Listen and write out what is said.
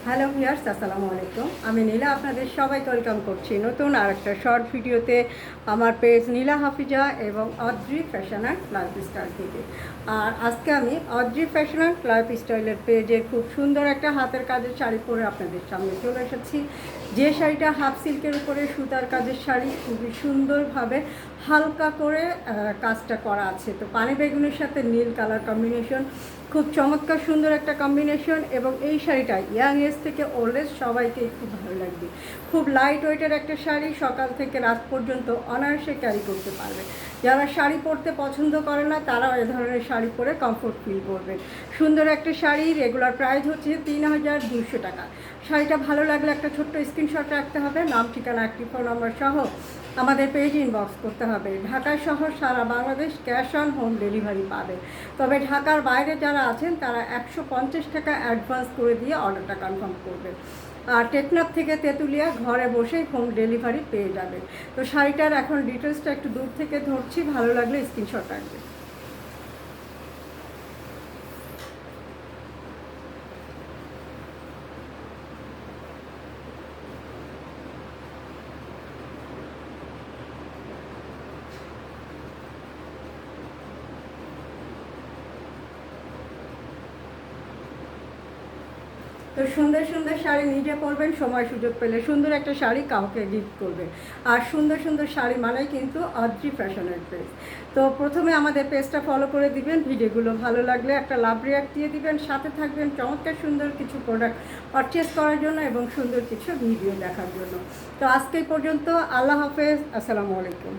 Hello viewers, আসসালামু আলাইকুম। আমি নীলা, আপনাদের সবাইকে ওয়েলকাম করছি নতুন আর একটা শর্ট ভিডিওতে আমার পেজ নীলা হাফিজা এবং অদ্রি ফ্যাশন অ্যান্ড লাইফস্টাইল থেকে। আর আজকে আমি অদ্রি ফ্যাশন অ্যান্ড লাইফস্টাইলের পেজে খুব সুন্দর একটা হাতের কাজের শাড়ি পরে আপনাদের সামনে চলে এসেছি। যে শাড়িটা হাফ সিল্কের উপরে সুতার কাজের শাড়ি, খুবই সুন্দরভাবে হালকা করে কাজটা করা আছে। তো পানি বেগুনের সাথে নীল কালার কম্বিনেশন, খুব চমৎকার সুন্দর একটা কম্বিনেশন। এবং এই শাড়িটা ইয়াং এজ থেকে ওল্ড এজ সবাইকেই খুব ভালো লাগবে। খুব লাইট ওয়েটের একটা শাড়ি, সকাল থেকে রাত পর্যন্ত অনায়াসে ক্যারি করতে পারবে। যারা শাড়ি পরতে পছন্দ করে না তারাও এ ধরনের শাড়ি পরে কমফোর্ট ফিল করবে। সুন্দর একটা শাড়ি, রেগুলার প্রাইস হচ্ছে ৩,২০০ টাকা। শাড়িটা ভালো লাগলে একটা ছোট্ট স্ক্রিনশট রাখতে হবে, নাম, ঠিকানা, একটি ফোন নাম্বার সহ আমাদের পেজ ইনবক্স করতে হবে। ঢাকা শহর সারা Bangladesh cash on home delivery পাবে। তবে ঢাকার বাইরে যারা আছেন তারা 150 টাকা অ্যাডভান্স করে দিয়ে অর্ডারটা কনফার্ম করবে। আর টেকনাফ থেকে তেঁতুলিয়া ঘরে বসেই হোম ডেলিভারি পেয়ে যাবে। তো শাড়িটার এখন ডিটেলসটা একটু দূর থেকে ধরছি, ভালো লাগলে স্ক্রিনশট রাখবে। তো সুন্দর সুন্দর শাড়ি নিজে পরবেন, সময় সুযোগ পেলে সুন্দর একটা শাড়ি কাউকে গিফট করবে। আর সুন্দর সুন্দর শাড়ি মানেই কিন্তু অদ্রি ফ্যাশনের পেজ। তো প্রথমে আমাদের পেজটা ফলো করে দিবেন, ভিডিওগুলো ভালো লাগলে একটা লাভ রিয়াক্ট দিয়ে দিবেন, সাথে থাকবেন চমৎকার সুন্দর কিছু প্রোডাক্ট পারচেস করার জন্য এবং সুন্দর কিছু ভিডিও দেখার জন্য। তো আজকে পর্যন্ত, আল্লাহ হাফেজ, আসসালামু আলাইকুম।